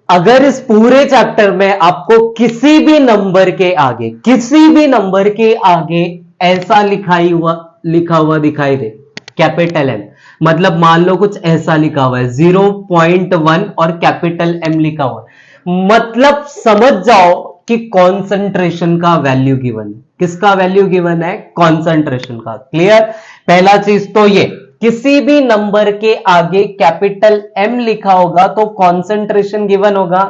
अगर इस पूरे चैप्टर में आपको किसी भी नंबर के आगे ऐसा लिखा हुआ दिखाई दे, कैपिटल एम, मतलब मान लो कुछ ऐसा लिखा हुआ है 0.1 और कैपिटल एम लिखा हुआ है, मतलब समझ जाओ कि कॉन्सेंट्रेशन का वैल्यू गिवन है। किसका वैल्यू गिवन है? कॉन्सेंट्रेशन का। क्लियर? पहला चीज तो ये, किसी भी नंबर के आगे कैपिटल एम लिखा होगा तो कॉन्सेंट्रेशन गिवन होगा।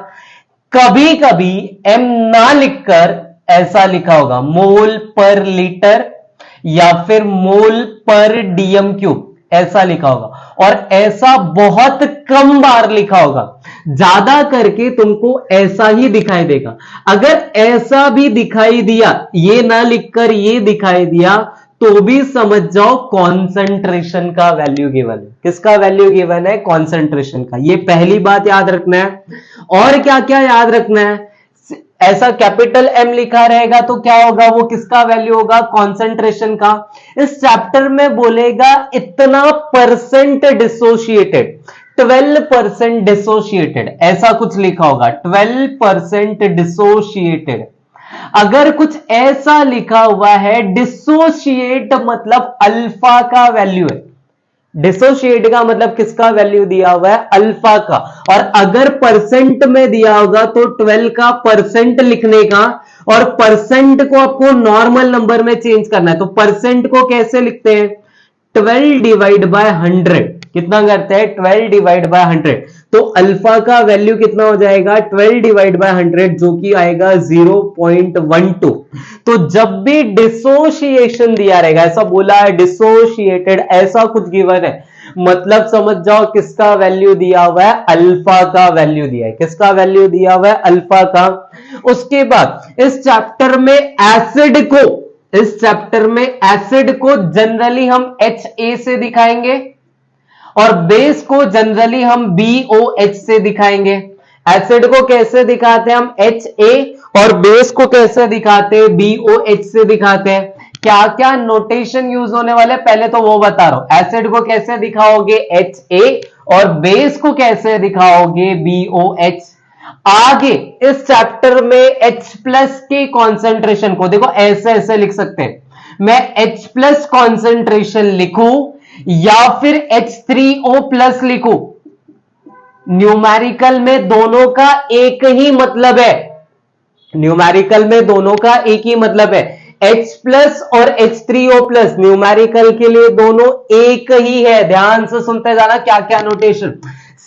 कभी कभी एम ना लिखकर ऐसा लिखा होगा मोल पर लीटर या फिर मोल पर डीएम क्यूब, ऐसा लिखा होगा। और ऐसा बहुत कम बार लिखा होगा, ज्यादा करके तुमको ऐसा ही दिखाई देगा। अगर ऐसा भी दिखाई दिया, ये ना लिखकर ये दिखाई दिया, तो भी समझ जाओ कॉन्सेंट्रेशन का वैल्यू गिवन है। किसका वैल्यू गिवन है? कॉन्सेंट्रेशन का। ये पहली बात याद रखना है। और क्या क्या याद रखना है? ऐसा कैपिटल एम लिखा रहेगा तो क्या होगा? वो किसका वैल्यू होगा? कॉन्सेंट्रेशन का। इस चैप्टर में बोलेगा इतना परसेंट डिसोशिएटेड, 12% डिसोशिएटेड, ऐसा कुछ लिखा होगा 12% डिसोशिएटेड। अगर कुछ ऐसा लिखा हुआ है, डिसोशिएट मतलब अल्फा का वैल्यू है। डिसोशिएट का मतलब किसका वैल्यू दिया हुआ है? अल्फा का। और अगर परसेंट में दिया होगा तो 12 का परसेंट लिखने का, और परसेंट को आपको नॉर्मल नंबर में चेंज करना है। तो परसेंट को कैसे लिखते हैं? 12 डिवाइड बाय 100। कितना करते हैं? 12 डिवाइड बाय 100। तो अल्फा का वैल्यू कितना हो जाएगा? 12 डिवाइड बाय 100, जो कि आएगा 0.12। तो जब भी डिसोशिएशन दिया रहेगा, ऐसा बोला है डिसोशिएटेड, ऐसा कुछ गिवन है, मतलब समझ जाओ किसका वैल्यू दिया हुआ है? अल्फा का वैल्यू दिया है। किसका वैल्यू दिया हुआ है? अल्फा का। उसके बाद इस चैप्टर में एसिड को जनरली हम HA से दिखाएंगे और बेस को जनरली हम BOH से दिखाएंगे। एसिड को कैसे दिखाते हैं हम? HA, और बेस को कैसे दिखाते हैं? BOH से दिखाते हैं। क्या क्या नोटेशन यूज होने वाले पहले तो वो बता रहा हूं। एसिड को कैसे दिखाओगे? HA, और बेस को कैसे दिखाओगे? BOH। आगे इस चैप्टर में H प्लस के कॉन्सेंट्रेशन को देखो ऐसे ऐसे लिख सकते हैं। मैं H प्लस कॉन्सेंट्रेशन लिखूं या फिर H3O प्लस लिखूं, न्यूमेरिकल में दोनों का एक ही मतलब है। न्यूमेरिकल में दोनों का एक ही मतलब है। H प्लस और H3O प्लस न्यूमेरिकल के लिए दोनों एक ही है। ध्यान से सुनते जाना क्या क्या नोटेशन।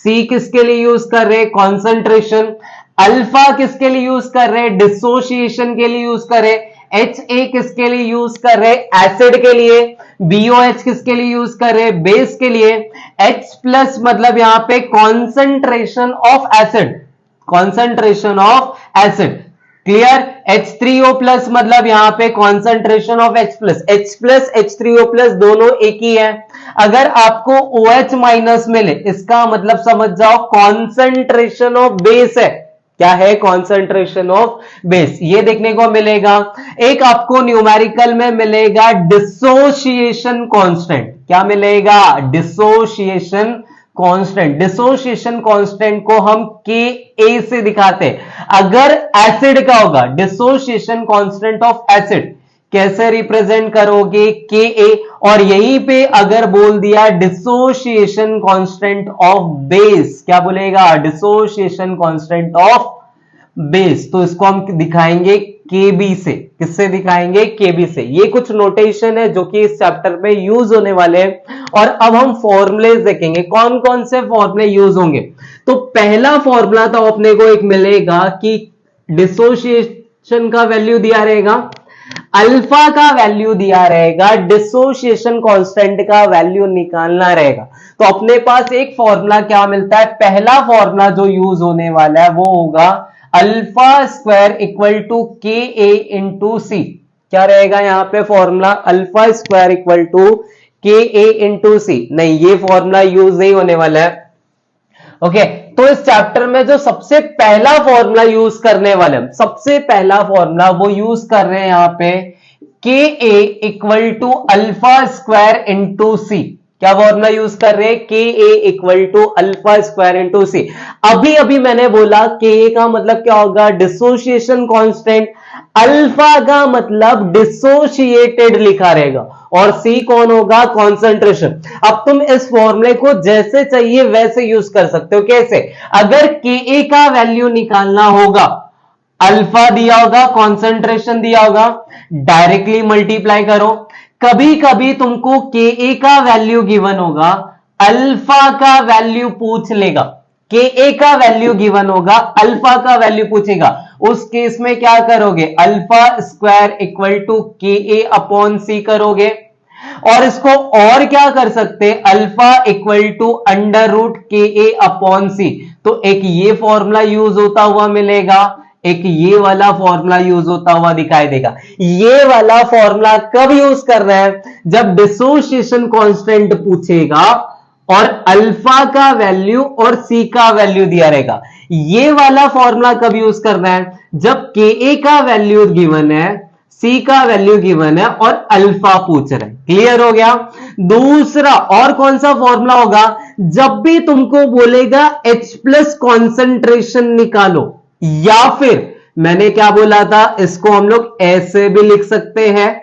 C किसके लिए यूज कर रहे? कॉन्सेंट्रेशन। अल्फा किसके लिए यूज कर रहे? डिसोशिएशन के लिए यूज कर रहे। HA किसके लिए यूज कर रहे? एसिड के लिए। BOH किसके लिए यूज कर रहे? बेस के लिए। H प्लस मतलब यहां पे concentration of acid, concentration of acid. Clear? H3O plus मतलब यहां पे concentration of H plus. H plus H3O plus दोनों एक ही है। अगर आपको OH माइनस मिले, इसका मतलब समझ जाओ कॉन्सेंट्रेशन ऑफ बेस है। क्या है? Concentration of base. ये देखने को मिलेगा। एक आपको न्यूमेरिकल में मिलेगा डिसोशिएशन कांस्टेंट। क्या मिलेगा? Dissociation constant. डिसोशिएशन कांस्टेंट को हम Ka से दिखाते हैं। अगर एसिड का होगा डिसोशिएशन कांस्टेंट ऑफ एसिड, कैसे रिप्रेजेंट करोगे? Ka। और यहीं पे अगर बोल दिया डिसोशिएशन कांस्टेंट ऑफ बेस, क्या बोलेगा? डिसोशिएशन कांस्टेंट ऑफ बेस, तो इसको हम दिखाएंगे Kb से। किससे दिखाएंगे? Kb से। ये कुछ नोटेशन है जो कि इस चैप्टर में यूज होने वाले हैं। और अब हम फॉर्मूले देखेंगे, कौन कौन से फॉर्मूले यूज होंगे। तो पहला फॉर्मूला तो अपने को एक मिलेगा कि डिसोशिएशन का वैल्यू दिया रहेगा, अल्फा का वैल्यू दिया रहेगा, डिसोशिएशन कांस्टेंट का वैल्यू निकालना रहेगा। तो अपने पास एक फॉर्मूला क्या मिलता है? पहला फॉर्मूला जो यूज होने वाला है वो होगा alpha square equal to Ka into C. क्या रहेगा यहां पे formula? Alpha square equal to Ka into C. नहीं, ये फॉर्मूला यूज नहीं होने वाला है। ओके, तो इस चैप्टर में जो सबसे पहला फॉर्मूला यूज करने वाले हम, सबसे पहला फॉर्मूला वो यूज कर रहे हैं यहां पे Ka equal to alpha square into C. क्या फॉर्मूला यूज कर रहे हैं? K A equal to alpha square into C. अभी अभी मैंने बोला के ए का मतलब क्या होगा? Dissociation constant. अल्फा का मतलब डिसोशिएटेड लिखा रहेगा और सी कौन होगा? कॉन्सेंट्रेशन। अब तुम इस फॉर्मूले को जैसे चाहिए वैसे यूज कर सकते हो। कैसे? अगर के ए का वैल्यू निकालना होगा, अल्फा दिया होगा, कॉन्सेंट्रेशन दिया होगा, डायरेक्टली मल्टीप्लाई करो। कभी कभी तुमको के ए का वैल्यू गिवन होगा, अल्फा का वैल्यू पूछ लेगा। के ए का वैल्यू गिवन होगा, अल्फा का वैल्यू पूछेगा। उस केस में क्या करोगे? अल्फा स्क्वायर इक्वल टू के ए अपॉन सी करोगे। और इसको और क्या कर सकते? Alpha equal to under root K A upon सी। तो एक ये फॉर्मूला यूज होता हुआ मिलेगा, एक ये वाला फॉर्मूला यूज होता हुआ दिखाई देगा। ये वाला फॉर्मूला कब यूज करना है? जब डिसोसिएशन कांस्टेंट पूछेगा और अल्फा का वैल्यू और सी का वैल्यू दिया रहेगा। ये वाला फॉर्मूला कब यूज करना है? जब के ए का वैल्यू गिवन है, सी का वैल्यू गिवन है और अल्फा पूछ रहे हैं। क्लियर हो गया? दूसरा और कौन सा फॉर्मूला होगा? जब भी तुमको बोलेगा H प्लस कॉन्सेंट्रेशन निकालो, या फिर मैंने क्या बोला था, इसको हम लोग ऐसे भी लिख सकते हैं,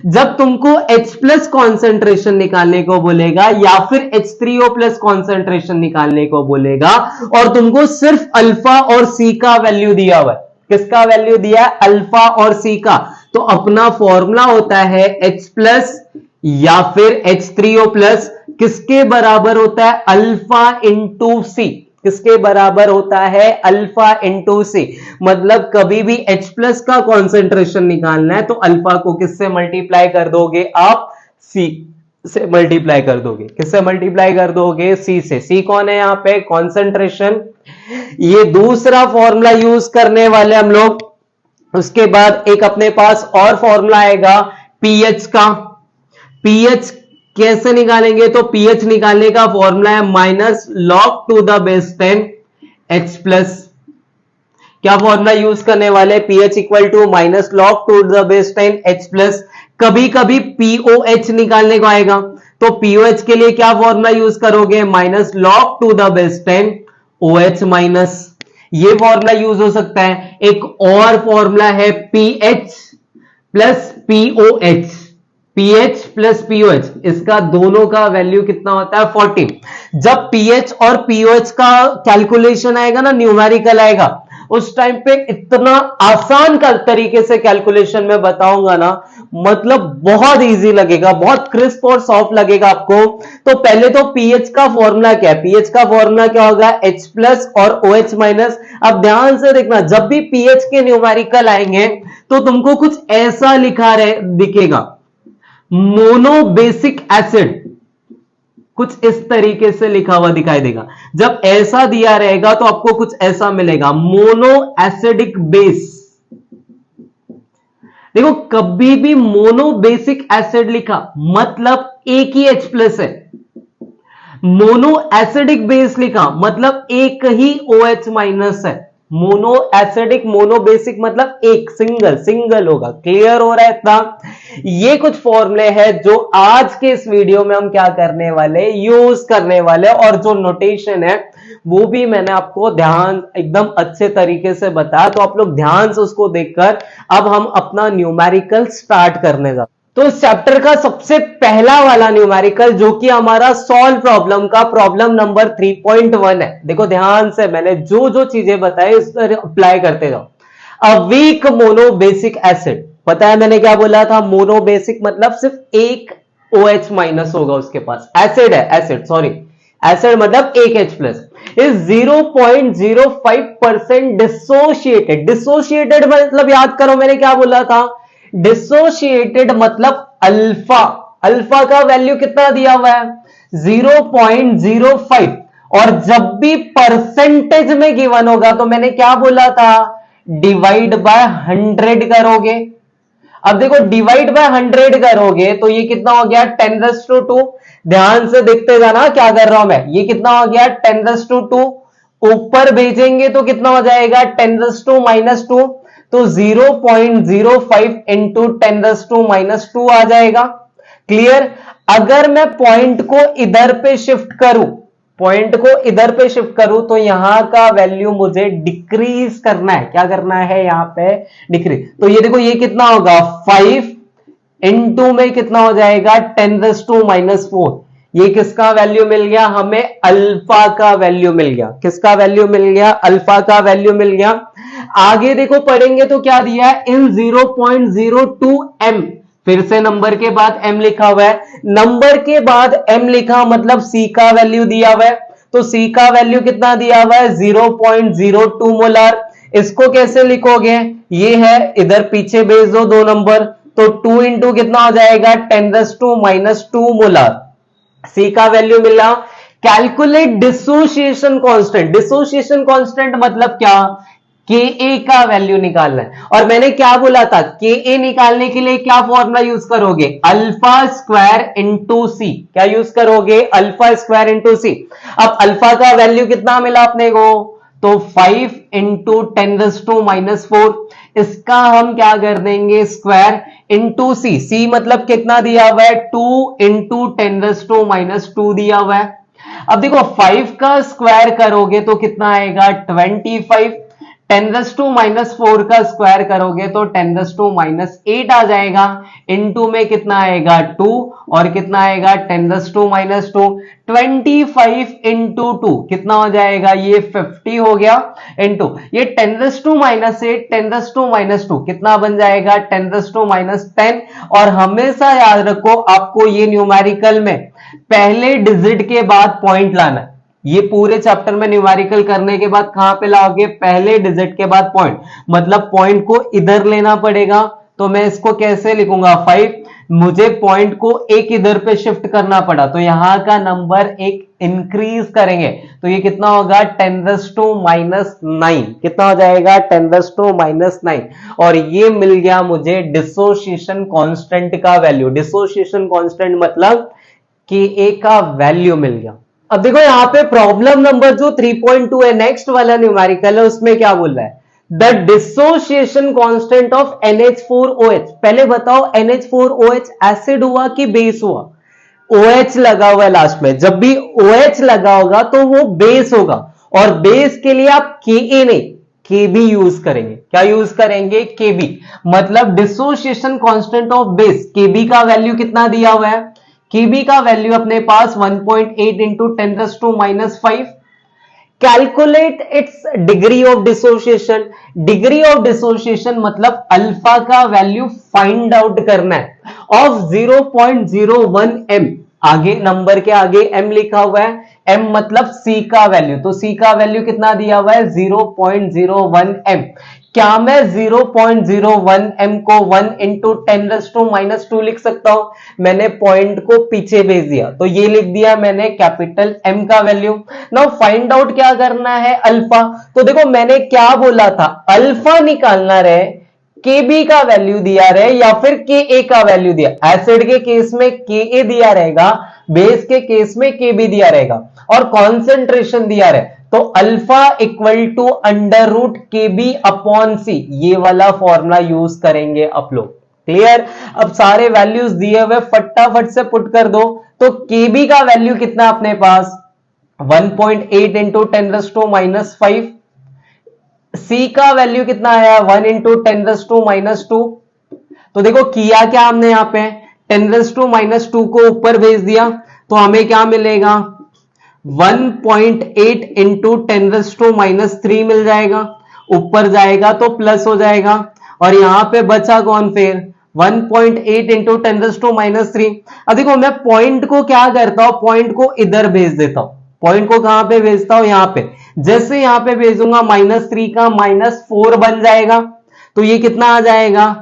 जब तुमको H प्लस कॉन्सेंट्रेशन निकालने को बोलेगा या फिर H3O प्लस कॉन्सेंट्रेशन निकालने को बोलेगा और तुमको सिर्फ अल्फा और सी का वैल्यू दिया हुआ है। किसका वैल्यू दिया है? अल्फा और सी का। तो अपना फॉर्मूला होता है H प्लस या फिर H3O प्लस, किसके बराबर होता है? अल्फा इंटू सी। किसके बराबर होता है? अल्फा इंटू सी। मतलब कभी भी H प्लस का कॉन्सेंट्रेशन निकालना है तो अल्फा को किससे मल्टीप्लाई कर दोगे? आप सी से मल्टीप्लाई कर दोगे। किससे मल्टीप्लाई कर दोगे? सी से। सी कौन है यहां पे? कॉन्सेंट्रेशन। ये दूसरा फॉर्मूला यूज करने वाले हम लोग। उसके बाद एक अपने पास और फॉर्मूला आएगा पीएच का। पीएच कैसे निकालेंगे? तो पीएच निकालने का फॉर्मूला है minus log to the base 10 H plus. क्या फॉर्मूला यूज करने वाले? PH equal to minus log to the base 10 H plus. कभी कभी पीओएच निकालने को आएगा तो पीओएच के लिए क्या फॉर्मूला यूज करोगे? Minus log to the base 10 OH minus. ये फॉर्मूला यूज हो सकता है। एक और फॉर्मूला है pH plus pOH. PH plus pOH, इसका दोनों का वैल्यू कितना होता है? 40। जब पीएच और पीओएच का कैलकुलेशन आएगा ना, न्यूमेरिकल आएगा, उस टाइम पे इतना आसान तरीके से कैलकुलेशन में बताऊंगा ना, मतलब बहुत इजी लगेगा, बहुत क्रिस्प और सॉफ्ट लगेगा आपको। तो पहले तो पीएच का फॉर्मूला क्या है? पीएच का फॉर्मूला क्या होगा? H प्लस और OH माइनस। अब ध्यान से देखना, जब भी पीएच के न्यूमेरिकल आएंगे तो तुमको कुछ ऐसा लिखा दिखेगा, मोनो बेसिक एसिड, कुछ इस तरीके से लिखा हुआ दिखाई देगा। जब ऐसा दिया रहेगा तो आपको कुछ ऐसा मिलेगा, मोनो एसिडिक बेस। देखो, कभी भी मोनो बेसिक एसिड लिखा मतलब एक ही H प्लस है। मोनो एसिडिक बेस लिखा मतलब एक ही OH माइनस है। मोनो एसिडिक, मोनो बेसिक मतलब एक, सिंगल होगा। क्लियर हो रहा है इतना? ये कुछ फॉर्मूले हैं जो आज के इस वीडियो में हम क्या करने वाले, यूज करने वाले। और जो नोटेशन है वो भी मैंने आपको ध्यान एकदम अच्छे तरीके से बताया, तो आप लोग ध्यान से उसको देखकर अब हम अपना न्यूमेरिकल स्टार्ट करने जा। तो इस चैप्टर का सबसे पहला वाला न्यूमेरिकल जो कि हमारा सॉल्व प्रॉब्लम का प्रॉब्लम नंबर 3.1 है। देखो ध्यान से, मैंने जो जो चीजें बताई इस पर अप्लाई करते जाओ। A weak mono basic acid, पता है मैंने क्या बोला था? मोनो बेसिक मतलब सिर्फ एक OH माइनस होगा उसके पास। एसिड है, एसिड, सॉरी, एसिड मतलब एक H plus is 0.05% dissociated. Dissociated मतलब याद करो मैंने क्या बोला था? डिसोशिएटेड मतलब अल्फा, अल्फा का वैल्यू कितना दिया हुआ है? 0.05। और जब भी परसेंटेज में गिवन होगा तो मैंने क्या बोला था? डिवाइड बाय 100 करोगे। अब देखो, डिवाइड बाय 100 करोगे तो ये कितना हो गया? 10⁻²। ध्यान से देखते जाना क्या कर रहा हूं मैं। ये कितना हो गया? 10⁻²। ऊपर भेजेंगे तो कितना हो जाएगा? 10⁻²। तो 0.05 इंटू 10⁻² आ जाएगा। क्लियर। अगर मैं पॉइंट को इधर पे शिफ्ट करूं, पॉइंट को इधर पे शिफ्ट करूं तो यहां का वैल्यू मुझे डिक्रीज करना है। क्या करना है यहां पे? डिक्रीज। तो ये देखो ये कितना होगा 5 इनटू में कितना हो जाएगा 10⁻⁻⁴। ये किसका वैल्यू मिल गया हमें? अल्फा का वैल्यू मिल गया। किसका वैल्यू मिल गया? अल्फा का वैल्यू मिल गया। आगे देखो पढ़ेंगे तो क्या दिया है? इन 0.02 m, फिर से नंबर के बाद m लिखा हुआ है। नंबर के बाद m लिखा मतलब c का वैल्यू दिया हुआ है। तो c का वैल्यू कितना दिया हुआ है? 0.02 मोलार। इसको कैसे लिखोगे? ये है, इधर पीछे भेज दो 2 नंबर, तो 2 इंटू कितना हो जाएगा 10⁻² मोलार। सी का वैल्यू मिला। Calculate dissociation constant. Dissociation constant मतलब क्या? के ए का वैल्यू निकालना है। और मैंने क्या बोला था? के ए निकालने के लिए क्या फॉर्मूला यूज करोगे? Alpha square into C. क्या यूज करोगे? अल्फा स्क्वायर इंटू सी। अब अल्फा का वैल्यू कितना मिला अपने को? तो 5 इंटू 10⁻⁴। इसका हम क्या कर देंगे? स्क्वायर इंटू सी। सी मतलब कितना दिया हुआ है? 2 इंटू 10⁻² दिया हुआ है। अब देखो 5 का स्क्वायर करोगे तो कितना आएगा? 25। 10⁻⁴ का स्क्वायर करोगे तो 10⁻8 आ जाएगा। इनटू में कितना आएगा? 2, और कितना आएगा 10⁻²। 25 इंटू 2 कितना हो जाएगा? ये 50 हो गया। इंटू ये 10⁻8 10⁻² कितना बन जाएगा? 10⁻10। और हमेशा याद रखो आपको ये न्यूमेरिकल में पहले डिजिट के बाद पॉइंट लाना है। ये पूरे चैप्टर में न्यूमेरिकल करने के बाद कहां पे लाओगे? पहले डिजिट के बाद पॉइंट। मतलब पॉइंट को इधर लेना पड़ेगा। तो मैं इसको कैसे लिखूंगा? 5। मुझे पॉइंट को एक इधर पे शिफ्ट करना पड़ा तो यहां का नंबर एक इंक्रीज करेंगे तो ये कितना होगा? 10⁻⁹। कितना हो जाएगा? 10⁻⁹। और ये मिल गया मुझे डिसोसिएशन कांस्टेंट का वैल्यू। डिसोसिएशन कांस्टेंट मतलब के ए का वैल्यू मिल गया। अब देखो यहां पे प्रॉब्लम नंबर जो 3.2 है, नेक्स्ट वाला न्यूमेरिकल है, उसमें क्या बोल रहा है? The dissociation constant of NH4OH। पहले बताओ NH4OH एसिड हुआ कि बेस हुआ? OH लगा हुआ है लास्ट में। जब भी OH लगा होगा तो वो बेस होगा, और बेस के लिए आप Ka नहीं Kb यूज करेंगे। क्या यूज करेंगे? Kb। मतलब dissociation constant of base, Kb का वैल्यू कितना दिया हुआ है? Kb का वैल्यू अपने पास 1.8 into 10⁻⁵। Calculate its degree of dissociation. Degree of dissociation मतलब अल्फा का वैल्यू फाइंड आउट करना है ऑफ 0.01 m। आगे नंबर के आगे m लिखा हुआ है, m मतलब c का वैल्यू। तो c का वैल्यू कितना दिया हुआ है? 0.01 m। क्या मैं 0.01 m को 1 इंटू 10⁻² लिख सकता हूं? मैंने पॉइंट को पीछे भेज दिया तो ये लिख दिया मैंने कैपिटल M का वैल्यू। नाउ फाइंड आउट क्या करना है? अल्फा। तो देखो मैंने क्या बोला था? अल्फा निकालना रहे, Kb का वैल्यू दिया रहे या फिर Ka का वैल्यू दिया। एसिड के केस में Ka दिया रहेगा, बेस के केस में Kb दिया रहेगा, और कॉन्सेंट्रेशन दिया रहे तो alpha equal to √Kb upon C। ये वाला फॉर्मूला यूज करेंगे आप लोग। क्लियर? अब सारे वैल्यूज दिए हुए फटाफट से पुट कर दो। तो Kb का वैल्यू कितना अपने पास? 1.8 इंटू 10⁻⁵। C का वैल्यू कितना आया? 1 इंटू 10⁻²। तो देखो किया क्या हमने यहां पे? 10⁻² को ऊपर भेज दिया तो हमें क्या मिलेगा? 1.8 इंटू 10⁻³ मिल जाएगा। ऊपर जाएगा तो प्लस हो जाएगा, और यहां पे बचा कौन फिर? 1.8 इंटू 10⁻³। अब देखो मैं पॉइंट को क्या करता हूं? पॉइंट को इधर भेज देता हूं। पॉइंट को कहां पे भेजता हूं? यहां पे। जैसे यहां पे भेजूंगा -3 का -4 बन जाएगा। तो ये कितना आ जाएगा?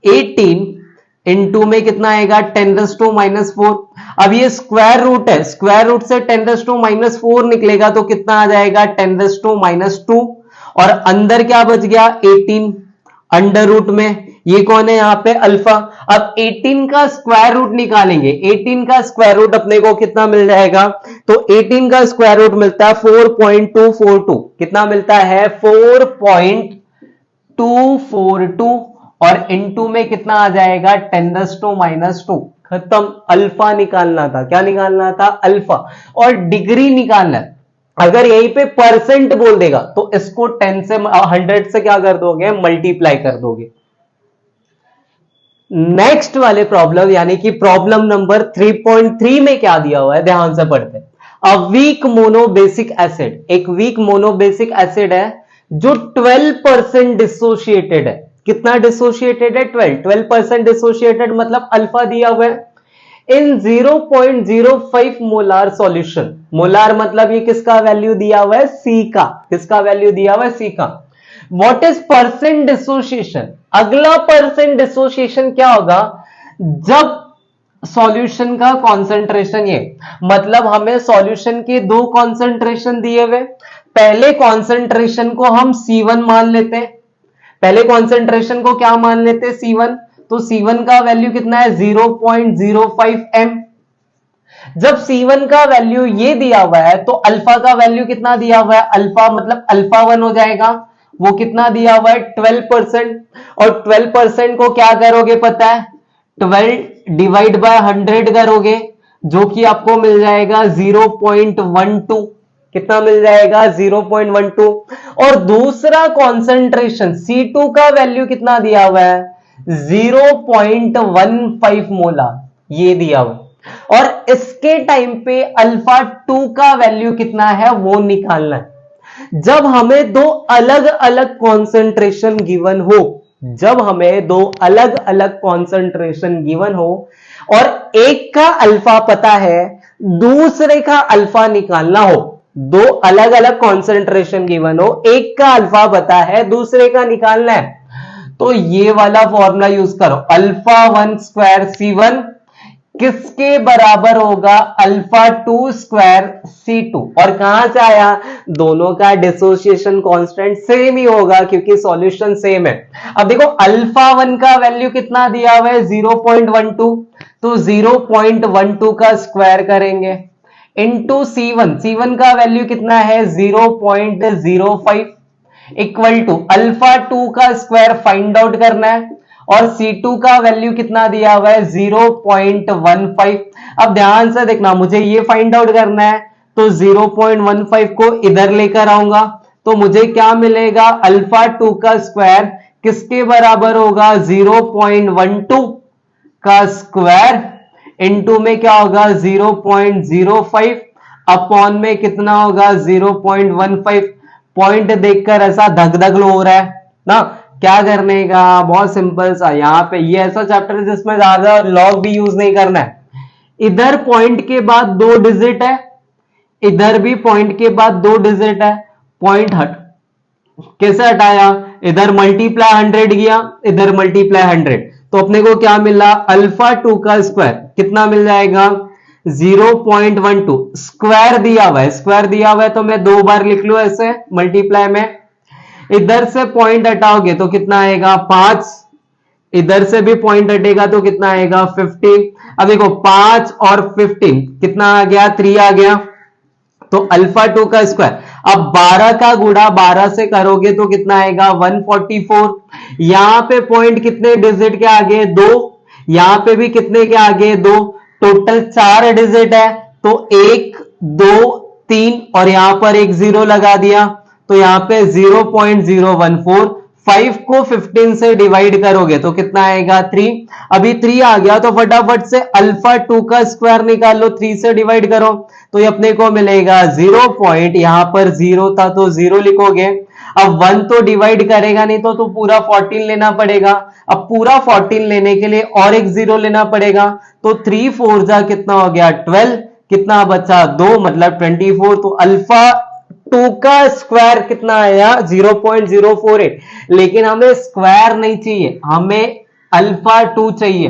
18 इंटू में कितना आएगा? 10⁻⁴। अब ये स्क्वायर रूट है, स्क्वायर रूट से 10⁻⁴ निकलेगा तो कितना आ जाएगा? 10⁻²। और अंदर क्या बच गया? 18 अंडर रूट में। ये कौन है यहाँ पे? अल्फा। अब 18 का स्क्वायर रूट निकालेंगे। 18 का स्क्वायर रूट अपने को कितना मिल जाएगा? तो 18 का स्क्वायर रूट मिलता है 4.242। कितना मिलता है? 4.242। और इनटू में कितना आ जाएगा 10⁻²। खत्म। अल्फा निकालना था, क्या निकालना था? अल्फा। और डिग्री निकालना है। अगर यहीं पे परसेंट बोल देगा तो इसको 10 से 100 से क्या कर दोगे? मल्टीप्लाई कर दोगे। नेक्स्ट वाले प्रॉब्लम यानी कि प्रॉब्लम नंबर 3.3 में क्या दिया हुआ है, ध्यान से पढ़ते हैं। अ वीक मोनोबेसिक एसिड, एक वीक मोनोबेसिक एसिड है जो 12% डिसोशिएटेड है। कितना डिसोशिएटेड है? 12% डिसोशिएटेड, मतलब अल्फा दिया हुआ है। इन 0.05 मोलार सॉल्यूशन, मोलार मतलब ये किसका वैल्यू दिया हुआ है? सी का। किसका वैल्यू दिया हुआ है? सी का। What is percent dissociation? अगला परसेंट डिसोसिएशन क्या होगा? जब सॉल्यूशन का कॉन्सेंट्रेशन, ये मतलब हमें सॉल्यूशन के दो कॉन्सेंट्रेशन दिए हुए, पहले कॉन्सेंट्रेशन को हम C1 मान लेते हैं। पहले कॉन्सेंट्रेशन को क्या मान लेते हैं? C1। तो C1 का वैल्यू कितना है? 0.05 m। जब C1 का वैल्यू ये दिया हुआ है तो अल्फा का वैल्यू कितना दिया हुआ है? अल्फा मतलब अल्फा 1 हो जाएगा। वो कितना दिया हुआ है? 12%। और 12% को क्या करोगे पता है? 12 डिवाइड बाय 100 करोगे, जो कि आपको मिल जाएगा 0.12। कितना मिल जाएगा? 0.12। और दूसरा कॉन्सेंट्रेशन C2 का वैल्यू कितना दिया हुआ है? 0.15 मोलार, ये दिया हुआ। और इसके टाइम पे अल्फा 2 का वैल्यू कितना है वो निकालना है। जब हमें दो अलग अलग कॉन्सेंट्रेशन गिवन हो, जब हमें दो अलग अलग कॉन्सेंट्रेशन गिवन हो और एक का अल्फा पता है, दूसरे का अल्फा निकालना हो, दो अलग अलग कॉन्सेंट्रेशन गिवन हो, एक का अल्फा पता है, दूसरे का निकालना है, तो ये वाला फॉर्मूला यूज करो। अल्फा 1 स्क्वायर C1 किसके बराबर होगा? Alpha 2 square C2। और कहां से आया? दोनों का डिसोसिएशन कांस्टेंट सेम ही होगा क्योंकि सॉल्यूशन सेम है। अब देखो अल्फा 1 का वैल्यू कितना दिया हुआ है? 0.12। तो 0.12 का स्क्वायर करेंगे इनटू C1। C1 का वैल्यू कितना है? 0.05 इक्वल टू अल्फा 2 का स्क्वायर फाइंड आउट करना है और C2 का वैल्यू कितना दिया हुआ है? 0.15। अब ध्यान से देखना, मुझे ये फाइंड आउट करना है तो 0.15 को इधर लेकर आऊंगा तो मुझे क्या मिलेगा? अल्फा 2 का स्क्वायर किसके बराबर होगा? 0.12 का स्क्वायर इनटू में क्या होगा? 0.05 अपॉन में कितना होगा? 0.15। पॉइंट देखकर ऐसा धक धक हो रहा है ना, क्या करने का? बहुत सिंपल सा। यहां पे ये ऐसा चैप्टर है जिसमें ज्यादा लॉग भी यूज नहीं करना है। इधर पॉइंट के बाद 2 डिजिट है, इधर भी पॉइंट के बाद 2 डिजिट है। पॉइंट हट कैसे हटाया? इधर मल्टीप्लाई 100 किया, इधर मल्टीप्लाई 100, तो अपने को क्या मिला? अल्फा 2 का स्क्वायर कितना मिल जाएगा? 0.12। स्क्वायर दिया हुआ है, स्क्वायर दिया हुआ है तो मैं 2 बार लिख लू ऐसे मल्टीप्लाई में। इधर से पॉइंट हटाओगे तो कितना आएगा? 5। इधर से भी पॉइंट हटेगा तो कितना आएगा? 15। अब देखो 5 और 15 कितना आ गया? 3 आ गया। तो अल्फा 2 का स्क्वायर, अब 12 का गुणा 12 से करोगे तो कितना आएगा? 144। यहां पे पॉइंट कितने डिजिट के आगे? 2। यहां पे भी कितने के आगे? 2। टोटल 4 डिजिट है तो 1 2 3 और यहां पर एक 0 लगा दिया तो यहां पे 0.014। 5 को 15 से डिवाइड करोगे तो कितना आएगा? 3। अभी 3 आ गया तो फटाफट से अल्फा 2 का स्क्वायर निकाल लो, 3 से डिवाइड करो तो ये अपने को मिलेगा 0 पॉइंट, यहां पर 0 था तो 0 लिखोगे। अब 1 तो डिवाइड करेगा नहीं तो पूरा 14 लेना पड़ेगा। अब पूरा 14 लेने के लिए और एक 0 लेना पड़ेगा तो 3 4 जा कितना हो गया? 12। कितना बचा? 2 मतलब 24। तो अल्फा 2 का स्क्वायर कितना आया? 0.048। लेकिन हमें स्क्वायर नहीं चाहिए, हमें अल्फा 2 चाहिए।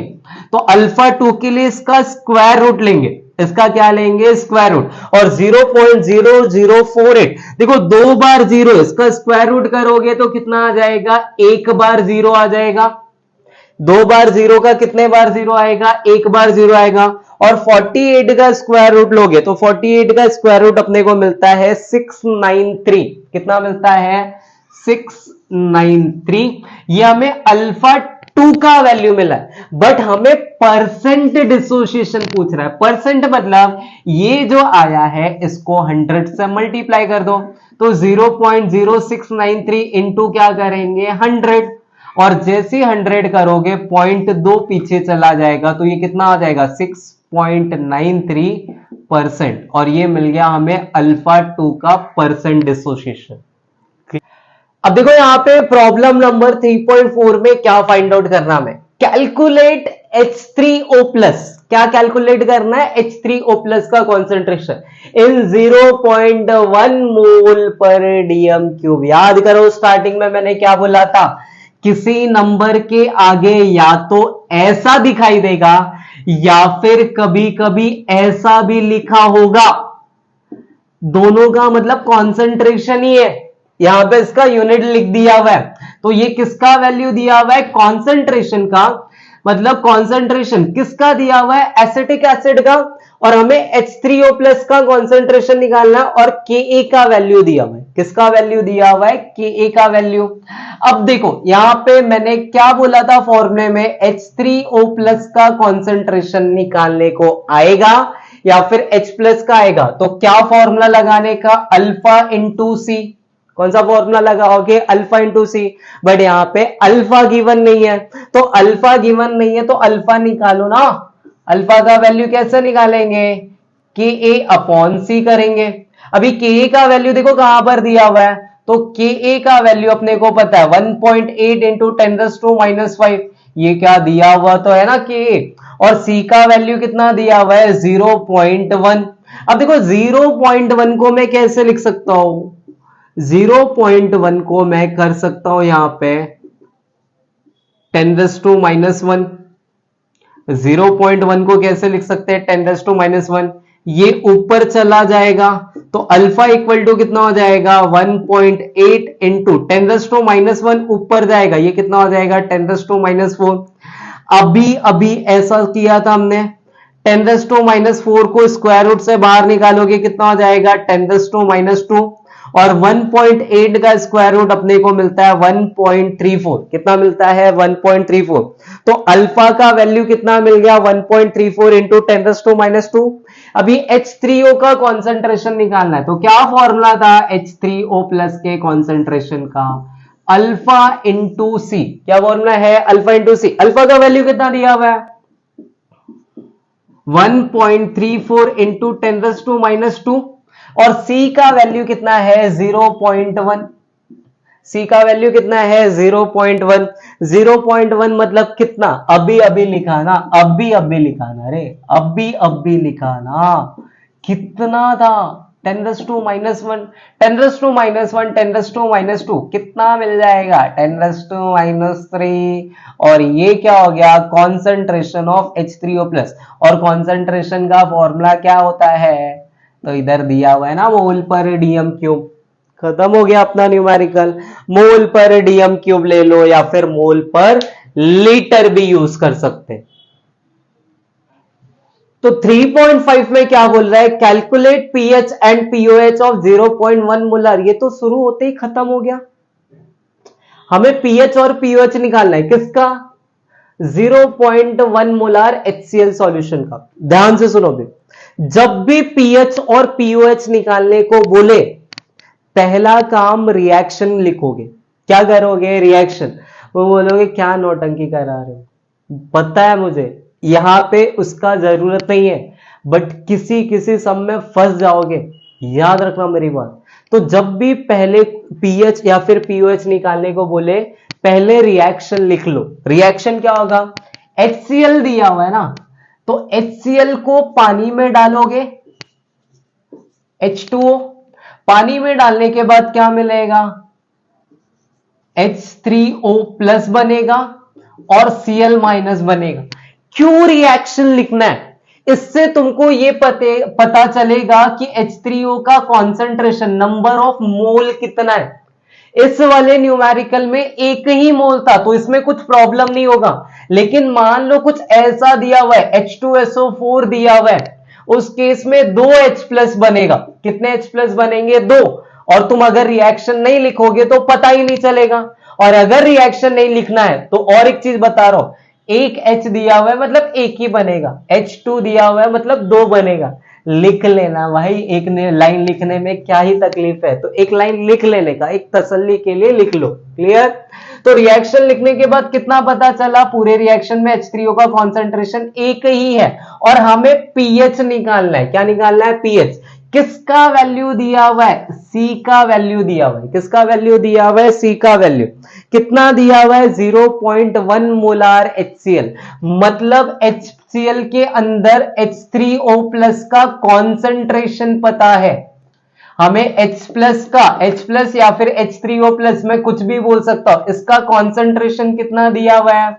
तो अल्फा 2 के लिए इसका स्क्वायर रूट लेंगे। इसका क्या लेंगे? Square root. और 0.0048 देखो 2 बार 0, इसका स्क्वायर रूट करोगे तो कितना आ जाएगा? 1 बार 0 आ जाएगा। 2 बार 0 का कितने बार 0 आएगा? 1 बार 0 आएगा। और 48 का स्क्वायर रूट लोगे तो 48 का स्क्वायर रूट अपने को मिलता है 693। कितना मिलता है? 693। ये हमें अल्फा टू का वैल्यू मिला है, बट हमें परसेंट डिसोसिएशन पूछ रहा है। परसेंट मतलब ये जो आया है इसको 100 से मल्टीप्लाई कर दो, तो 0.0693 इंटू क्या करेंगे 100, और जैसे 100 करोगे 0.2 पीछे चला जाएगा, तो ये कितना आ जाएगा 6.93%, और ये मिल गया हमें अल्फा 2 का परसेंट डिसोसिएशन। अब देखो यहां पे प्रॉब्लम नंबर 3.4 में क्या फाइंड आउट करना हमें, कैलकुलेट H3O प्लस। क्या कैलकुलेट करना है, H3O प्लस का कॉन्सेंट्रेशन इन 0.1 मोल पर डीएम क्यूब। याद करो स्टार्टिंग में मैंने क्या बोला था, किसी नंबर के आगे या तो ऐसा दिखाई देगा या फिर कभी कभी ऐसा भी लिखा होगा, दोनों का मतलब कॉन्सेंट्रेशन ही है। यहां पे इसका यूनिट लिख दिया हुआ है, तो ये किसका वैल्यू दिया हुआ है, कॉन्सेंट्रेशन का, मतलब कॉन्सेंट्रेशन किसका दिया हुआ है, एसिटिक एसिड का, और हमें H3O प्लस का कॉन्सेंट्रेशन निकालना है, और Ka का वैल्यू दिया हुआ है। किसका वैल्यू दिया हुआ है, Ka का वैल्यू। अब देखो यहां पे मैंने क्या बोला था फॉर्मूले में, H3O प्लस का कॉन्सेंट्रेशन निकालने को आएगा या फिर H प्लस का आएगा, तो क्या फॉर्मूला लगाने का, अल्फा इंटू सी। कौन सा फॉर्मूला लगाओगे, अल्फा इंटू सी। बट यहां पे अल्फा गिवन नहीं है, तो अल्फा गिवन नहीं है तो अल्फा निकालो ना। अल्फा का वैल्यू कैसे निकालेंगे, के ए अपॉन सी करेंगे। अभी के ए का वैल्यू देखो कहां पर दिया हुआ है, तो के ए का वैल्यू अपने को पता है 1.8 इंटू 10⁻⁵, ये क्या दिया हुआ तो है ना के ए, और सी का वैल्यू कितना दिया हुआ है 0.1। अब देखो 0.1 को मैं कैसे लिख सकता हूं, 0.1 को मैं कर सकता हूं यहां पे 10⁻⁻1। 0.1 को कैसे लिख सकते हैं 10⁻⁻1, ये ऊपर चला जाएगा तो अल्फा इक्वल टू कितना हो जाएगा 1.8 इंटू 10⁻⁻1 ऊपर जाएगा, ये कितना हो जाएगा 10⁻⁴। अभी अभी ऐसा किया था हमने, 10⁻⁴ को स्क्वायर रूट से बाहर निकालोगे कितना हो जाएगा 10⁻², और 1.8 का स्क्वायर रूट अपने को मिलता है 1.34। कितना मिलता है 1.34, तो अल्फा का वैल्यू कितना मिल गया 1.34 इंटू 10⁻²। अभी H3O का कॉन्सेंट्रेशन निकालना है, तो क्या फॉर्मूला था H3O प्लस के कॉन्सेंट्रेशन का, अल्फा इंटू सी। क्या फॉर्मूला है, अल्फा इंटू सी। अल्फा का वैल्यू कितना दिया हुआ है 1.34 इंटू 10⁻², और सी का वैल्यू कितना है 0.1। सी का वैल्यू कितना है 0.1। 0.1 मतलब कितना, अभी अभी लिखा ना, अभी अभी लिखा ना, अरे अभी अभी लिखा ना, कितना था 10⁻⁻1, 10⁻⁻1, 10⁻⁻2 कितना मिल जाएगा 10⁻⁻3, और ये क्या हो गया कॉन्सेंट्रेशन ऑफ H3O प्लस। और कॉन्सेंट्रेशन का फॉर्मूला क्या होता है, तो इधर दिया हुआ है ना मोल पर डीएम क्यूब। खत्म हो गया अपना न्यूमेरिकल, मोल पर डीएम क्यूब ले लो या फिर मोल पर लीटर भी यूज कर सकते। तो 3.5 में क्या बोल रहा है, calculate pH and pOH of 0.1 molar. ये तो शुरू होते ही खत्म हो गया, हमें पीएच और पीओएच निकालना है किसका 0.1 मोलार HCl सॉल्यूशन का। ध्यान से सुनो भी, जब भी पीएच और पीओएच निकालने को बोले पहला काम रिएक्शन लिखोगे। क्या करोगे, रिएक्शन। वो बोलोगे क्या नौटंकी करा रहे हो, पता है मुझे यहां पे उसका जरूरत नहीं है, बट किसी किसी सम में फंस जाओगे, याद रखना मेरी बात। तो जब भी पहले पीएच या फिर पीओएच निकालने को बोले पहले रिएक्शन लिख लो। रिएक्शन क्या होगा, HCl दिया हुआ है ना, तो HCl को पानी में डालोगे H2O, पानी में डालने के बाद क्या मिलेगा H3O प्लस बनेगा और Cl माइनस बनेगा। क्यों रिएक्शन लिखना है, इससे तुमको ये पता चलेगा कि H3O का कॉन्सेंट्रेशन नंबर ऑफ मोल कितना है। इस वाले न्यूमेरिकल में एक ही मोल था तो इसमें कुछ प्रॉब्लम नहीं होगा, लेकिन मान लो कुछ ऐसा दिया हुआ है H2SO4 दिया हुआ है, उस केस में 2 H प्लस बनेगा। कितने H प्लस बनेंगे 2, और तुम अगर रिएक्शन नहीं लिखोगे तो पता ही नहीं चलेगा। और अगर रिएक्शन नहीं लिखना है तो और एक चीज बता रहा हूं, एक H दिया हुआ है मतलब एक ही बनेगा, H2 दिया हुआ है मतलब दो बनेगा। लिख लेना भाई, एक लाइन लिखने में क्या ही तकलीफ है, तो एक लाइन लिख लेने का, एक तसल्ली के लिए लिख लो। क्लियर? तो रिएक्शन लिखने के बाद कितना पता चला, पूरे रिएक्शन में H3O का कॉन्सेंट्रेशन एक ही है और हमें पीएच निकालना है। क्या निकालना है? पीएच। किसका वैल्यू दिया हुआ है? सी का वैल्यू दिया हुआ है। किसका वैल्यू दिया हुआ है? सी का वैल्यू। कितना दिया हुआ है? 0.1 मोलार HCl। मतलब HCl के अंदर H3O प्लस का कॉन्सेंट्रेशन पता है हमें। H प्लस का, H प्लस या फिर H3O प्लस, मैं कुछ भी बोल सकता हूं, इसका कॉन्सेंट्रेशन कितना दिया हुआ है?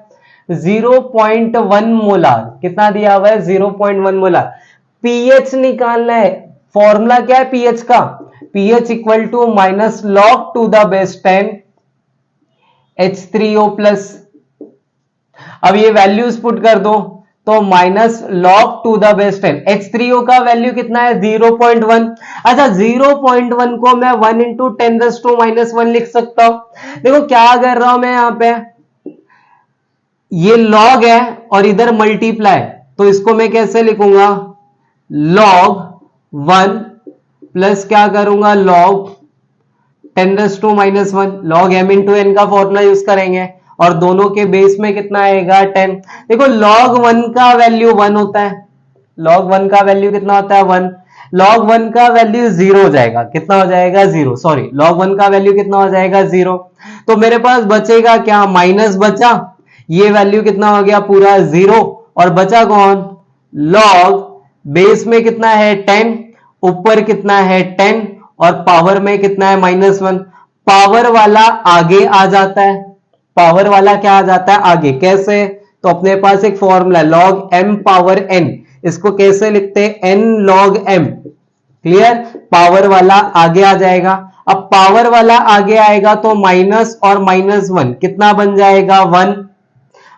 0.1 मोलार। कितना दिया हुआ है? 0.1 मोलार। पीएच निकालना है। फॉर्मूला क्या है पीएच का? PH equal to minus log to the base 10 H3O plus. अब ये वैल्यूज पुट कर दो तो minus log to the base 10। H3O का वैल्यू कितना है? 0.1। अच्छा, 0.1 को मैं 1 इंटू 10⁻⁻1 लिख सकता हूं। देखो क्या कर रहा हूं मैं यहां पे, ये लॉग है और इधर मल्टीप्लाई, तो इसको मैं कैसे लिखूंगा? लॉग 1 प्लस क्या करूंगा? Log 10⁻⁻1। Log m into N का फॉर्मूला यूज करेंगे और दोनों के बेस में कितना आएगा? 10। देखो log 1 का वैल्यू 1 होता है। log 1 का वैल्यू कितना होता है? 1। log 1 का वैल्यू 0 हो जाएगा। कितना हो जाएगा? 0। सॉरी, log 1 का वैल्यू कितना हो जाएगा? 0। तो मेरे पास बचेगा क्या? माइनस बचा, ये वैल्यू कितना हो गया? पूरा 0। और बचा कौन? log बेस में कितना है? 10, ऊपर कितना है? 10 और पावर में कितना है? -1। पावर वाला आगे आ जाता है। पावर वाला क्या आ जाता है? आगे। कैसे? तो अपने पास एक formula log m power n, इसको कैसे लिखते हैं? n log m। Clear? Power वाला आगे आ जाएगा। अब पावर वाला आगे आएगा तो माइनस और -1 कितना बन जाएगा? 1।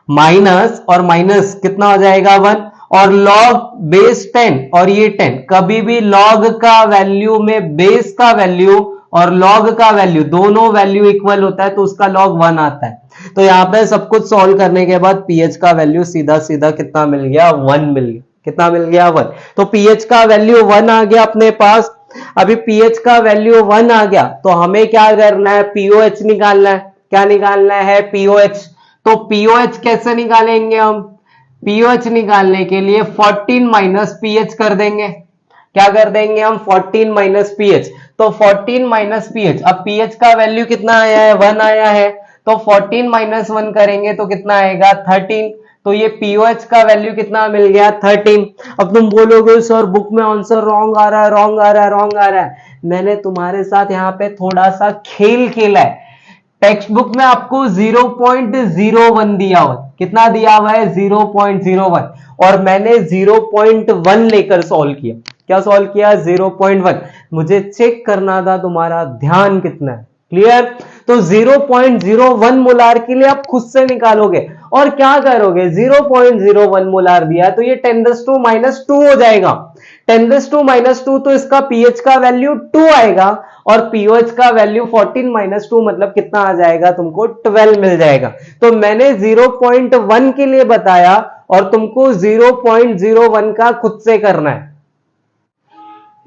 माइनस और माइनस कितना हो जाएगा? 1। और log बेस 10 और ये 10, कभी भी log का वैल्यू में बेस का वैल्यू और log का वैल्यू दोनों वैल्यू इक्वल होता है तो उसका log 1 आता है। तो यहां पे सब कुछ सॉल्व करने के बाद pH का वैल्यू सीधा सीधा कितना मिल गया? 1 मिल गया। कितना मिल गया? 1। तो pH का वैल्यू 1 आ गया अपने पास। अभी pH का वैल्यू 1 आ गया तो हमें क्या करना है? POH निकालना है। क्या निकालना है? POH। तो POH कैसे निकालेंगे हम? POH निकालने के लिए 14 माइनस पीएच कर देंगे। क्या कर देंगे हम? 14 माइनस पीएच। तो 14 माइनस पीएच, अब पीएच का वैल्यू कितना आया है? 1 आया है। तो 14 माइनस 1 करेंगे तो कितना आएगा? 13। तो ये पीओएच का वैल्यू कितना मिल गया? 13। अब तुम बोलोगे सर बुक में आंसर रॉन्ग आ रहा है, रॉन्ग आ रहा है, रॉन्ग आ रहा है। मैंने तुम्हारे साथ यहाँ पे थोड़ा सा खेल खेला है। टेक्स्ट बुक में आपको 0.01 दिया हुआ है। कितना दिया हुआ है? 0.01। और मैंने 0.1 लेकर सॉल्व किया। क्या सॉल्व किया? 0.1। मुझे चेक करना था तुम्हारा ध्यान कितना है। क्लियर? तो 0.01 मोलार के लिए आप खुद से निकालोगे और क्या करोगे? 0.01 मोलार दिया तो ये 10⁻²हो जाएगा। 10⁻², तो इसका पीएच का वैल्यू 2 आएगा और पीओएच का वैल्यू 14 - 2 मतलब कितना आ जाएगा? तुमको 12 मिल जाएगा। तो मैंने 0.1 के लिए बताया और तुमको 0.01 का खुद से करना है।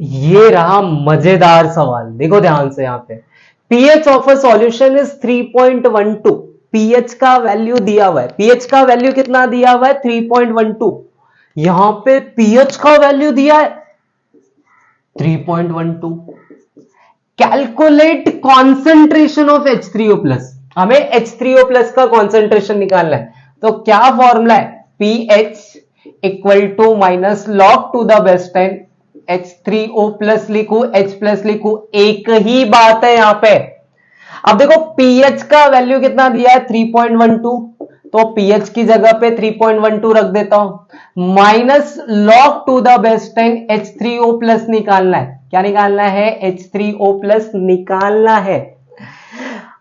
ये रहा मजेदार सवाल, देखो ध्यान से। यहां पे pH of a solution is 3.12। pH का वैल्यू दिया हुआ है। pH का वैल्यू कितना दिया हुआ है? 3.12। यहां पे pH का वैल्यू दिया है 3.12। Calculate concentration of H3O+। हमें H3O+ का कॉन्सेंट्रेशन निकालना है। तो क्या फॉर्मूला है? pH equal to minus log to the base 10 H3O+ लिखू, H+ लिखू, एक ही बात है यहां पे। अब देखो pH का वैल्यू कितना दिया है? 3.12। तो pH की जगह पे 3.12 रख देता हूं। Minus log to the base 10 H3O+ निकालना है। क्या निकालना है? H3O+ निकालना है।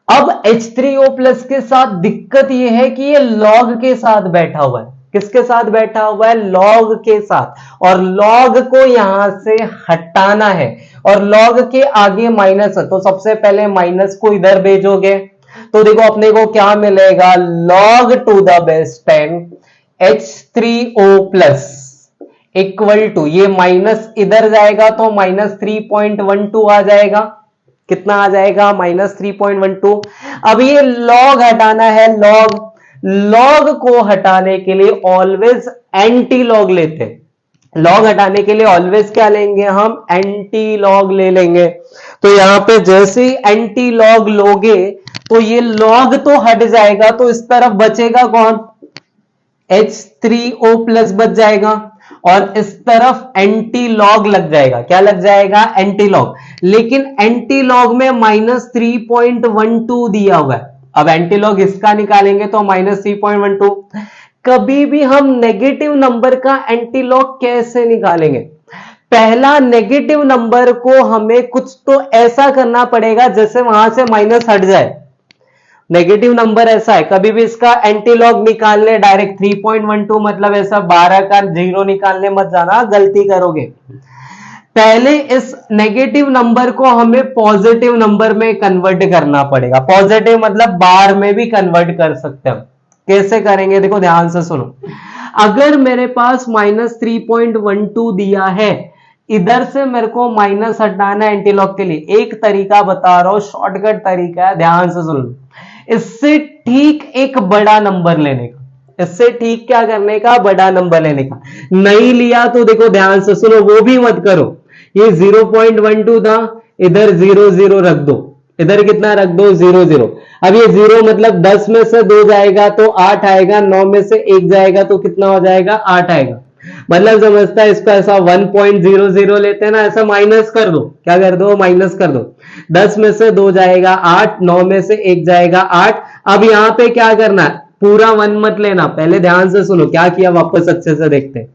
अब H3O+ के साथ दिक्कत यह है कि ये लॉग के साथ बैठा हुआ है। किसके साथ बैठा हुआ है? लॉग के साथ। और लॉग को यहां से हटाना है और लॉग के आगे माइनस है तो सबसे पहले माइनस को इधर भेजोगे तो देखो अपने को क्या मिलेगा, log to the base 10 H3O plus equal to, ये माइनस इधर जाएगा तो -3.12 आ जाएगा। कितना आ जाएगा, -3.12। अब ये log हटाना है, log को हटाने के लिए ऑलवेज एंटी लॉग लेते हैं। लॉग हटाने के लिए ऑलवेज क्या लेंगे हम, एंटी लॉग ले लेंगे। तो यहां पे जैसे ही एंटी लॉग लोगे तो ये लॉग तो हट जाएगा, तो इस तरफ बचेगा कौन, H3O प्लस बच जाएगा, और इस तरफ एंटी लॉग लग जाएगा। क्या लग जाएगा, एंटी लॉग। लेकिन एंटी लॉग में -3.12 दिया हुआ है। अब एंटी लॉग इसका निकालेंगे तो -3.12। कभी भी हम नेगेटिव नंबर का एंटी लॉग कैसे निकालेंगे, पहला नेगेटिव नंबर को हमें कुछ तो ऐसा करना पड़ेगा जैसे वहां से माइनस हट जाए। नेगेटिव नंबर ऐसा है, कभी भी इसका एंटी लॉग निकालने डायरेक्ट 3.12 मतलब ऐसा 12 का 0 निकालने मत जाना, गलती करोगे। पहले इस नेगेटिव नंबर को हमें पॉजिटिव नंबर में कन्वर्ट करना पड़ेगा। पॉजिटिव मतलब बार में भी कन्वर्ट कर सकते हैं। कैसे करेंगे, देखो ध्यान से सुनो। अगर मेरे पास -3.12 दिया है, इधर से मेरे को माइनस हटाना है एंटी लॉग के लिए, एक तरीका बता रहा हूं, शॉर्टकट तरीका है, ध्यान से सुन लो। इससे ठीक एक बड़ा नंबर लेने का, इससे ठीक क्या करने का, बड़ा नंबर लेने का। नहीं लिया तो देखो ध्यान से सुनो, वो भी मत करो। ये 0.12 था, इधर 0 रख दो, इधर कितना रख दो, 0 अब ये 0 मतलब 10 में से 2 जाएगा तो 8 आएगा, 9 में से 1 जाएगा तो कितना हो जाएगा, 8 आएगा। मतलब समझता है इसको, ऐसा 1.00 लेते हैं ना, ऐसा माइनस कर दो। क्या कर दो, माइनस कर दो। 10 में से 2 जाएगा 8, 9 में से 1 जाएगा 8। अब यहां पे क्या करना है, पूरा 1 मत लेना, पहले ध्यान से सुनो क्या किया, वापस अच्छे से देखते हैं।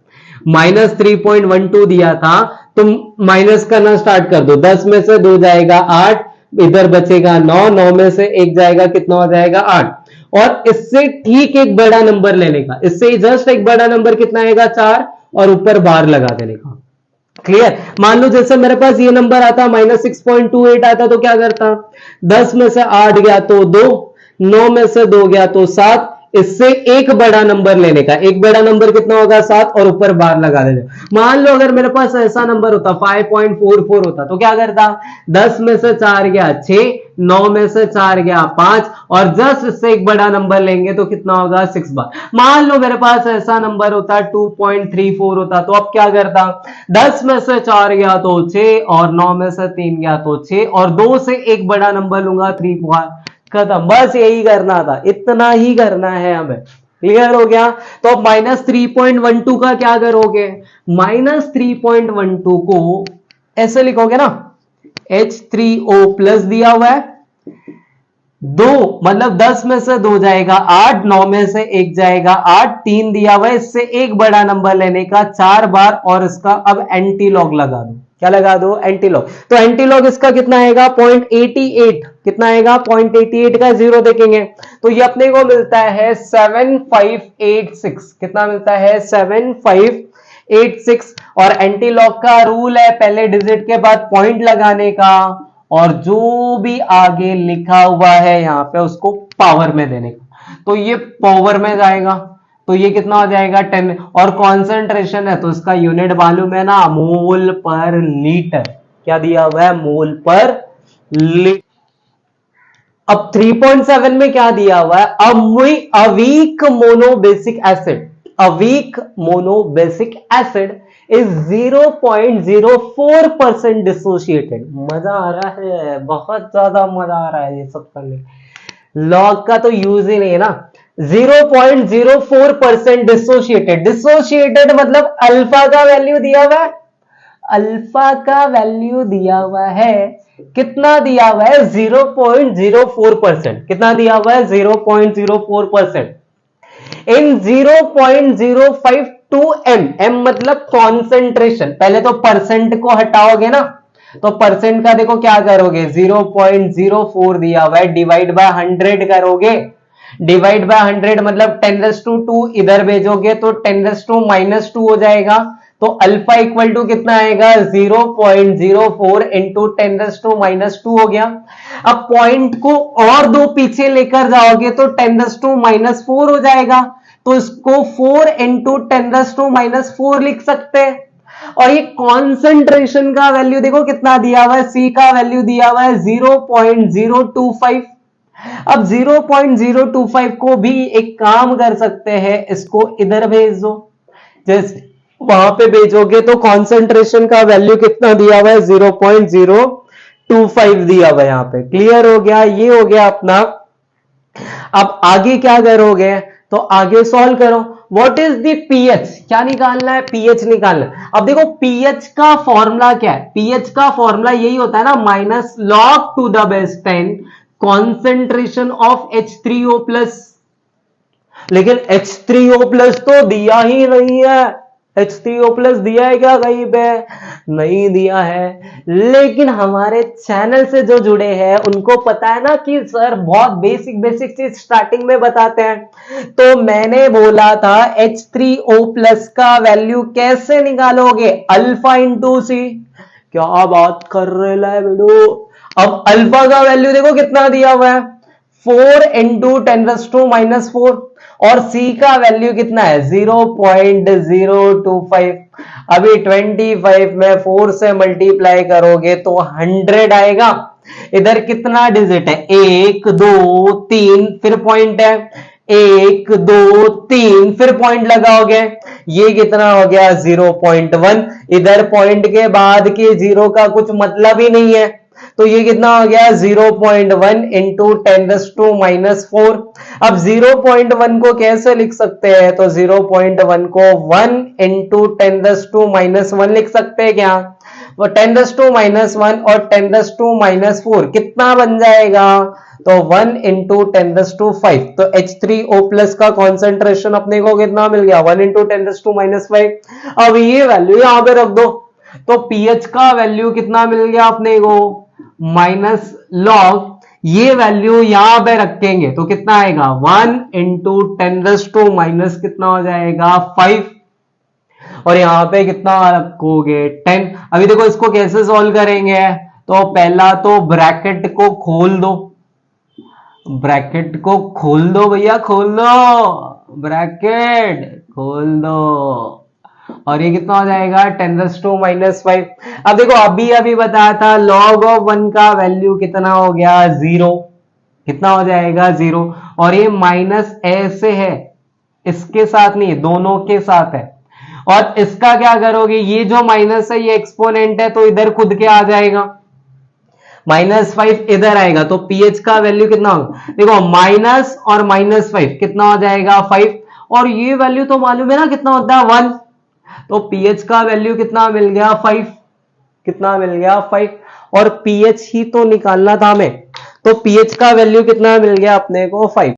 -3.12 दिया था, तुम माइनस करना स्टार्ट कर दो। 10 में से 2 जाएगा 8, इधर बचेगा 9, 9 में से 1 जाएगा, कितना हो जाएगा, 8। और इससे ठीक एक बड़ा नंबर लेने का, इससे जस्ट एक बड़ा नंबर कितना आएगा, 4, और ऊपर बार लगा देने का। क्लियर। मान लो जैसे मेरे पास ये नंबर आता -6.28 आता तो क्या करता, 10 में से 8 गया तो 2, 9 में से 2 गया तो 7, इससे एक बड़ा नंबर लेने का। एक बड़ा नंबर कितना होगा, 7, और ऊपर बार लगा देना। मान लो अगर मेरे पास ऐसा नंबर होता 5.44 होता तो क्या करता, 10 में से 4 गया 6, 9 में से 4 गया 5, और जस्ट इससे एक बड़ा नंबर लेंगे तो कितना होगा, 6 बार। मान लो मेरे पास ऐसा नंबर होता 2.34 होता तो अब क्या करता, 10 में से 4 गया तो 6, और 9 में से 3 गया तो 6, और 2 से एक बड़ा नंबर लूंगा 3 बार, खत्म। बस यही करना था, इतना ही करना है हमें। क्लियर हो गया। तो अब -3.12 का क्या करोगे, -3.12 को ऐसे लिखोगे ना, H3O प्लस दिया हुआ है, 2 मतलब 10 में से 2 जाएगा 8, 9 में से 1 जाएगा 8, 3 दिया हुआ है, इससे एक बड़ा नंबर लेने का 4 बार, और इसका अब एंटी लॉग लगा दो। क्या लगा दो, एंटी लॉग। तो एंटी लॉग इसका कितना आएगा, 0.88। कितना आएगा, 0.88 का 0 देखेंगे तो ये अपने को मिलता है 7586। कितना मिलता है, 7586। और एंटी लॉग का रूल है पहले डिजिट के बाद पॉइंट लगाने का, और जो भी आगे लिखा हुआ है यहां पे उसको पावर में देने का। तो ये पावर में जाएगा तो ये कितना हो जाएगा, 10। और कॉन्सेंट्रेशन है तो इसका यूनिट मालूम है ना, मोल पर लीटर। क्या दिया हुआ है, मोल पर लीटर। अब 3.7 में क्या दिया हुआ है, a weak monobasic acid, a weak monobasic acid is 0.04% dissociated. मजा आ रहा है, बहुत ज्यादा मजा आ रहा है ये सब करने। लॉग का तो यूज ही नहीं है ना। 0.04% डिसोशिएटेड, डिसोशिएटेड मतलब अल्फा का वैल्यू दिया हुआ है, अल्फा का वैल्यू दिया हुआ है, कितना दिया हुआ है, 0.04%। कितना दिया हुआ है, 0.04%। इन 0.052 एम मतलब कॉन्सेंट्रेशन। पहले तो परसेंट को हटाओगे ना, तो परसेंट का देखो क्या करोगे, 0.04 दिया हुआ है, डिवाइड बाय 100 करोगे। डिवाइड बाय 100 मतलब 10⁻², इधर भेजोगे तो 10⁻⁻² हो जाएगा। तो अल्फा इक्वल टू कितना आएगा 0.04 इंटू 10⁻² हो गया। अब पॉइंट को और दो पीछे लेकर जाओगे तो 10⁻⁴ हो जाएगा, तो इसको 4 इंटू 10⁻⁴ लिख सकते हैं। और ये कॉन्सेंट्रेशन का वैल्यू देखो कितना दिया हुआ है, सी का वैल्यू दिया हुआ है 0.025। अब 0.025 को भी एक काम कर सकते हैं, इसको इधर भेज दो, जैसे वहां पे भेजोगे तो कॉन्सेंट्रेशन का वैल्यू कितना दिया हुआ है 0.025 दिया हुआ है यहां पे। क्लियर हो गया, ये हो गया अपना। अब आगे क्या करोगे, तो आगे सॉल्व करो। व्हाट इज द पीएच, क्या निकालना है, पीएच निकालना है। अब देखो पीएच का फॉर्मूला क्या है, पीएच का फॉर्मूला यही होता है ना, -log⁻10 कॉन्सेंट्रेशन ऑफ H3O+। लेकिन H3O+ तो दिया ही नहीं है, H3O+ दिया है क्या कहीं पे, नहीं दिया है। लेकिन हमारे चैनल से जो जुड़े हैं उनको पता है ना कि सर बहुत बेसिक चीज स्टार्टिंग में बताते हैं। तो मैंने बोला था H3O+ का वैल्यू कैसे निकालोगे, अल्फा इंटू सी। क्या बात कर रहे है बेटो। अब अल्फा का वैल्यू देखो कितना दिया हुआ है 4 इंटू 10⁻⁴, और सी का वैल्यू कितना है 0.025। अभी 25 में 4 से मल्टीप्लाई करोगे तो 100 आएगा। इधर कितना डिजिट है, 1 2 3, फिर पॉइंट है 1 2 3, फिर पॉइंट लगाओगे, ये कितना हो गया 0.1। इधर पॉइंट के बाद के जीरो का कुछ मतलब ही नहीं है, तो ये कितना हो गया 0.1 इंटू 10⁻⁴। अब 0.1 को कैसे लिख सकते हैं, तो 0.1 को 1 इंटू 10⁻⁻1 लिख सकते हैं क्या, वो 10⁻⁻1 और 10⁻⁻4 कितना बन जाएगा, तो 1 इंटू 10⁵। तो H3O+ का कॉन्सेंट्रेशन अपने को कितना मिल गया 1 इंटू 10⁻⁵। अब ये वैल्यू यहां पे रख दो, तो पीएच का वैल्यू कितना मिल गया अपने को -log, ये वैल्यू यहां पे रखेंगे तो कितना आएगा 1 इंटू 10⁻⁻ कितना हो जाएगा 5, और यहां पे कितना रखोगे 10। अभी देखो इसको कैसे सॉल्व करेंगे, तो पहला तो ब्रैकेट को खोल दो, ब्रैकेट को खोल दो भैया, खोल दो, ब्रैकेट खोल दो, और ये कितना हो जाएगा 10⁻⁻5। अब देखो अभी बताया था log ऑफ 1 का वैल्यू कितना हो गया 0, कितना हो जाएगा 0, और ये माइनस ऐसे है, इसके साथ नहीं, दोनों के साथ है। और इसका क्या करोगे, ये जो माइनस है ये एक्सपोनेंट है तो इधर खुद के आ जाएगा, -5 इधर आएगा, तो पीएच का वैल्यू कितना होगा, देखो माइनस और -5 कितना हो जाएगा 5, और ये वैल्यू तो मालूम है ना कितना होता है 1, तो पीएच का वैल्यू कितना मिल गया 5, कितना मिल गया 5, और पीएच ही तो निकालना था हमें, तो पीएच का वैल्यू कितना मिल गया अपने को 5।